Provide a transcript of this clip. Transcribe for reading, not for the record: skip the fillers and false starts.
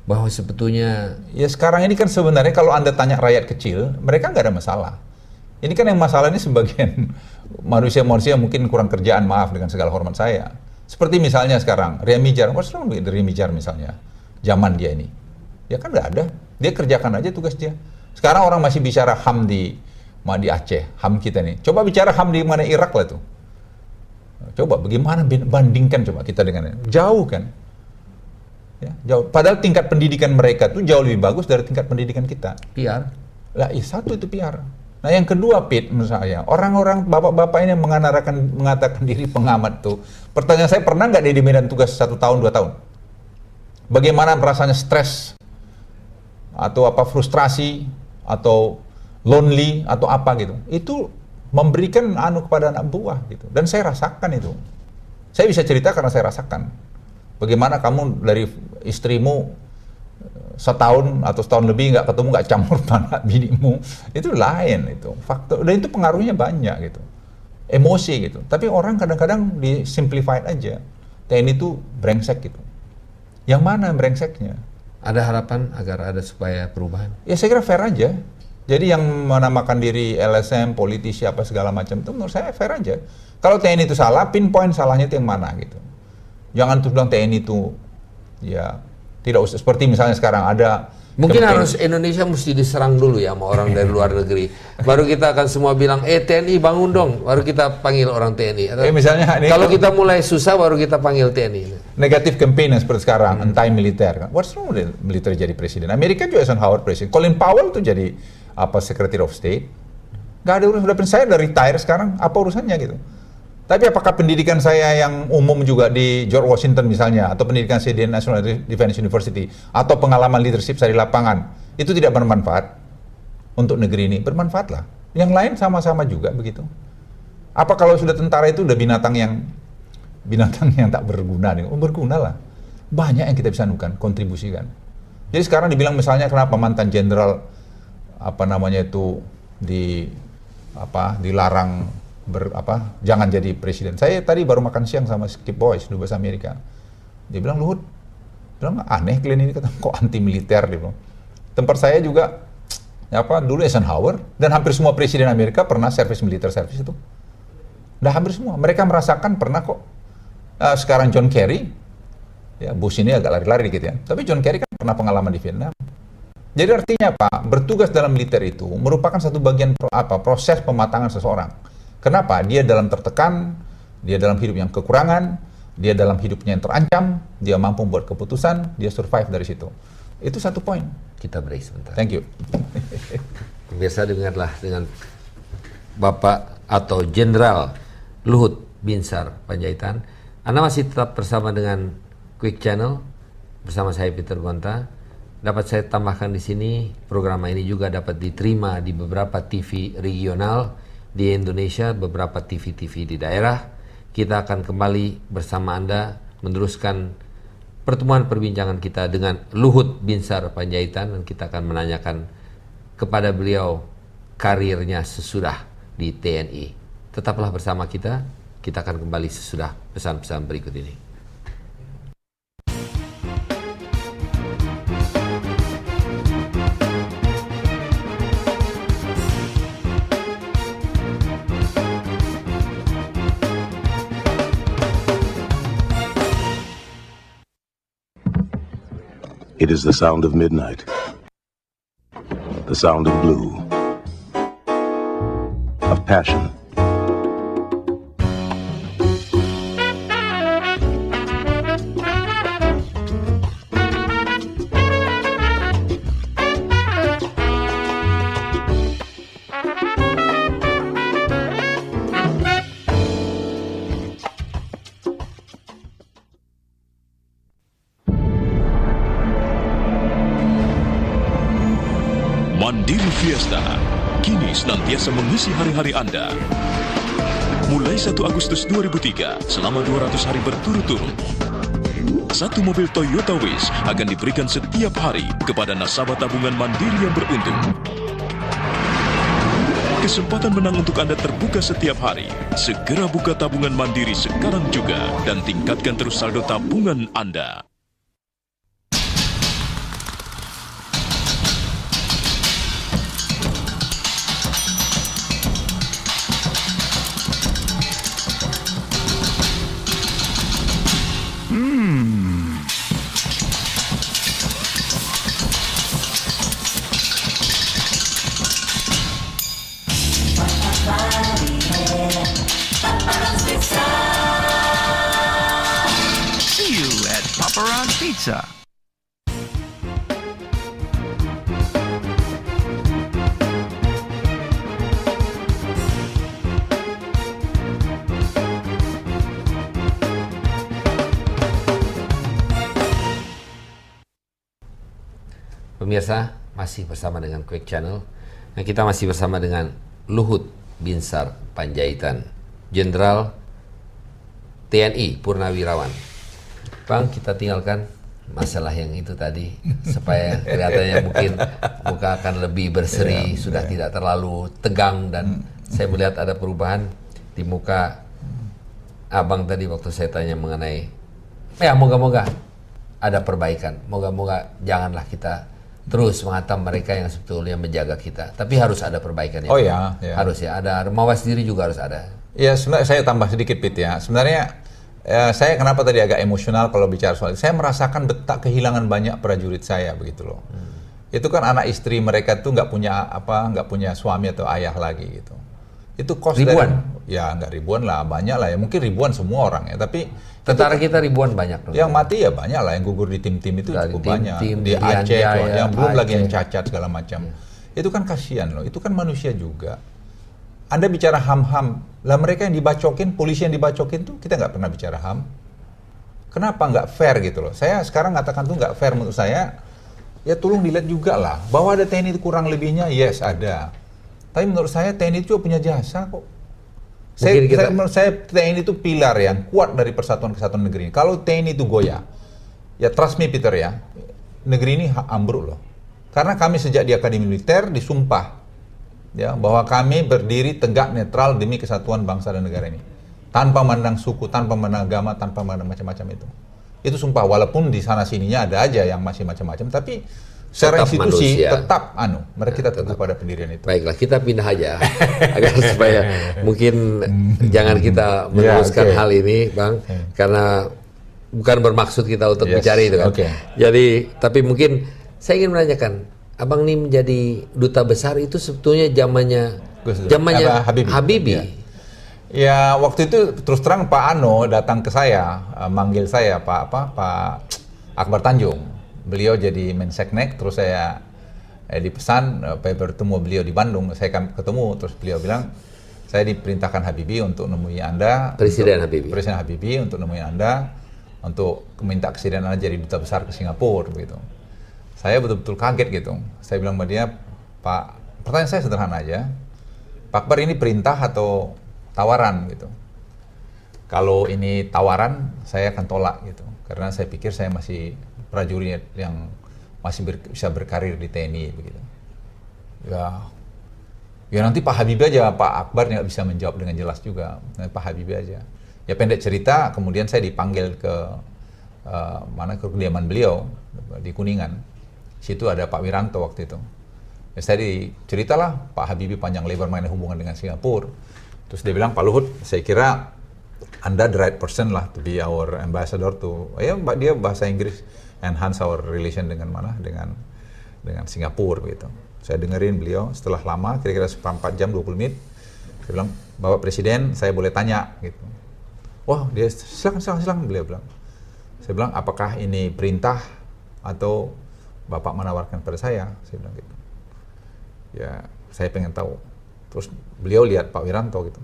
bahwa sebetulnya ya sekarang ini kan sebenarnya kalau Anda tanya rakyat kecil, mereka nggak ada masalah. Ini kan yang masalah ini sebagian manusia-manusia mungkin kurang kerjaan, maaf dengan segala hormat saya. Seperti misalnya sekarang, Ria Mijar, what's wrong with Ria Mijar misalnya, zaman dia ini. Ya kan nggak ada, dia kerjakan aja tugas dia. Sekarang orang masih bicara HAM di Aceh, HAM kita nih. Coba bicara HAM di mana Irak lah tuh. Coba bagaimana bandingkan coba kita dengan ini. Jauh kan. Ya, jauh. Padahal tingkat pendidikan mereka tuh jauh lebih bagus dari tingkat pendidikan kita. PR. Lah, satu itu PR. Nah, yang kedua, Pit, menurut saya, orang-orang bapak-bapak ini yang mengatakan diri pengamat tuh. Pertanyaan saya, pernah nggak dia di medan tugas 1 tahun, 2 tahun? Bagaimana rasanya stres atau apa frustrasi atau lonely atau apa gitu? Itu memberikan kepada anak buah gitu. Dan saya rasakan itu. Saya bisa cerita karena saya rasakan. Bagaimana kamu dari istrimu setahun atau setahun lebih nggak ketemu, nggak campur tangan binimu, itu lain itu faktor, dan itu pengaruhnya banyak gitu, emosi gitu. Tapi orang kadang-kadang disimplified aja, TNI itu brengsek gitu. Yang mana brengseknya? Ada harapan agar ada supaya perubahan? Ya saya kira fair aja. Jadi yang menamakan diri LSM, politisi apa segala macam itu menurut saya fair aja. Kalau TNI itu salah, pinpoint salahnya itu yang mana gitu. Jangan terus bilang TNI itu ya tidak usah, seperti misalnya sekarang ada mungkin harus Indonesia mesti diserang dulu ya sama orang dari luar negeri, baru kita akan semua bilang TNI bangun dong, baru kita panggil orang TNI. Atau misalnya kalau kita mulai susah baru kita panggil TNI. Negatif campaign yang seperti sekarang, anti-militer kan. What's wrong with militer jadi presiden? Amerika juga Eisenhower presiden, Colin Powell tuh jadi apa Secretary of State. Gak ada urusan, saya udah retire sekarang, apa urusannya gitu. Tapi apakah pendidikan saya yang umum juga di George Washington misalnya, atau pendidikan saya di National Defense University, atau pengalaman leadership saya di lapangan, itu tidak bermanfaat untuk negeri ini? Bermanfaat lah. Yang lain sama-sama juga begitu. Apa kalau sudah tentara itu udah binatang yang tak berguna nih? Berguna lah. Banyak yang kita bisa kontribusikan. Jadi sekarang dibilang misalnya kenapa mantan jenderal dilarang jangan jadi presiden. Saya tadi baru makan siang sama Skip Boyce, dubes Amerika. Dia bilang, Luhut, aneh kalian ini kok anti militer, dia bilang. Tempat saya juga dulu Eisenhower, dan hampir semua presiden Amerika pernah servis militer itu. Udah hampir semua. Mereka merasakan pernah kok. Sekarang John Kerry, ya Bush ini agak lari-lari dikit ya. Tapi John Kerry kan pernah pengalaman di Vietnam. Jadi artinya apa? Bertugas dalam militer itu merupakan satu bagian proses pematangan seseorang. Kenapa? Dia dalam tertekan, dia dalam hidup yang kekurangan, dia dalam hidupnya yang terancam, dia mampu membuat keputusan, dia survive dari situ. Itu satu poin. Kita break sebentar. Thank you. Biasa dengarlah dengan Bapak atau Jenderal Luhut Binsar Panjaitan. Anda masih tetap bersama dengan Quick Channel bersama saya Peter Gonta. Dapat saya tambahkan di sini, program ini juga dapat diterima di beberapa TV regional di Indonesia, beberapa TV-TV di daerah. Kita akan kembali bersama Anda meneruskan pertemuan perbincangan kita dengan Luhut Binsar Panjaitan, dan kita akan menanyakan kepada beliau karirnya sesudah di TNI. Tetaplah bersama kita akan kembali sesudah pesan-pesan berikut ini. It is the sound of midnight, the sound of blue, of passion. Mandiri Fiesta, kini senantiasa mengisi hari-hari Anda. Mulai 1 Agustus 2003, selama 200 hari berturut-turut, 1 mobil Toyota Wish akan diberikan setiap hari kepada nasabah tabungan Mandiri yang beruntung. Kesempatan menang untuk Anda terbuka setiap hari. Segera buka tabungan Mandiri sekarang juga dan tingkatkan terus saldo tabungan Anda. Baca. Pemirsa, masih bersama dengan Quick Channel. Nah, kita masih bersama dengan Luhut Binsar Panjaitan, Jenderal TNI Purnawirawan. Bang, kita tinggalkan masalah yang itu tadi supaya kelihatannya mungkin muka akan lebih berseri, sudah tidak terlalu tegang, dan saya melihat ada perubahan di muka Abang tadi waktu saya tanya mengenai moga-moga ada perbaikan. Moga-moga janganlah kita terus menghantam mereka yang sebetulnya menjaga kita. Tapi harus ada perbaikan ya. Oh ya. Harus ya, ada mawas diri juga harus ada. Ya, sebenarnya saya tambah sedikit, Pit, ya. Sebenarnya saya kenapa tadi agak emosional kalau bicara soal itu. Saya merasakan kehilangan banyak prajurit saya begitu loh. Itu kan anak istri mereka tuh nggak punya suami atau ayah lagi gitu. Itu cost ribuan? Ya nggak ribuan lah, banyak lah ya. Mungkin ribuan semua orang ya. Tapi tentara kita ribuan banyak loh. Yang mati ya banyak lah, yang gugur di tim-tim itu cukup banyak. Di Aceh, yang belum lagi yang cacat segala macam. Itu kan kasihan loh. Itu kan manusia juga. Anda bicara HAM, lah mereka yang dibacokin, polisi yang dibacokin tuh kita nggak pernah bicara HAM. Kenapa nggak fair gitu loh? Saya sekarang katakan tuh nggak fair menurut saya. Ya tolong dilihat juga lah bahwa ada TNI itu kurang lebihnya, yes ada. Tapi menurut saya TNI itu juga punya jasa kok. Menurut saya TNI itu pilar yang kuat dari persatuan kesatuan negeri ini. Kalau TNI itu goyah, ya trust me Peter ya, negeri ini ambruk loh. Karena kami sejak di Akademi Militer disumpah ya bahwa kami berdiri tegak netral demi kesatuan bangsa dan negara ini, tanpa memandang suku, tanpa memandang agama, tanpa memandang macam-macam itu sumpah. Walaupun di sana sininya ada aja yang masih macam-macam, tapi secara institusi manusia. Tetap mereka kita teguh pada pendirian itu. Baiklah, kita pindah aja agar supaya mungkin jangan kita meneruskan hal ini, Bang, karena bukan bermaksud kita untuk bicara itu kan. Jadi tapi mungkin saya ingin menanyakan, Abang ini menjadi duta besar itu sebetulnya zamannya Habibie. Ya waktu itu terus terang Pak Ano datang ke saya, manggil saya Pak Akbar Tanjung. Beliau jadi Menseknek, terus saya dipesan bertemu beliau di Bandung. Saya ketemu, terus beliau bilang, saya diperintahkan Habibie untuk nemui Anda, Presiden Habibie untuk nemui Anda, untuk meminta kesediaan Anda jadi duta besar ke Singapura begitu. Saya betul-betul kaget gitu. Saya bilang sama dia, Pak, pertanyaan saya sederhana aja, Pak Akbar ini perintah atau tawaran gitu? Kalau ini tawaran, saya akan tolak gitu, karena saya pikir saya masih prajurit yang masih bisa berkarir di TNI begitu. Ya nanti Pak Habibie aja, Pak Akbar nggak bisa menjawab dengan jelas juga. Pak Habibie aja. Ya pendek cerita, kemudian saya dipanggil ke ke kediaman beliau di Kuningan. Situ ada Pak Wiranto waktu itu. Ya, saya diceritalah Pak Habibie panjang lebar mengenai hubungan dengan Singapura. Terus dia bilang, Pak Luhut, saya kira Anda the right person lah to be our ambassador to. Ya, dia bahasa Inggris, enhance our relation dengan Singapura gitu. Saya dengerin beliau setelah lama, kira-kira 4 jam 20 menit. Saya bilang, Bapak Presiden, saya boleh tanya gitu. Wah, dia silakan beliau bilang. Saya bilang, apakah ini perintah atau Bapak menawarkan pada saya? Saya bilang gitu. Ya, saya pengen tahu. Terus beliau lihat Pak Wiranto gitu.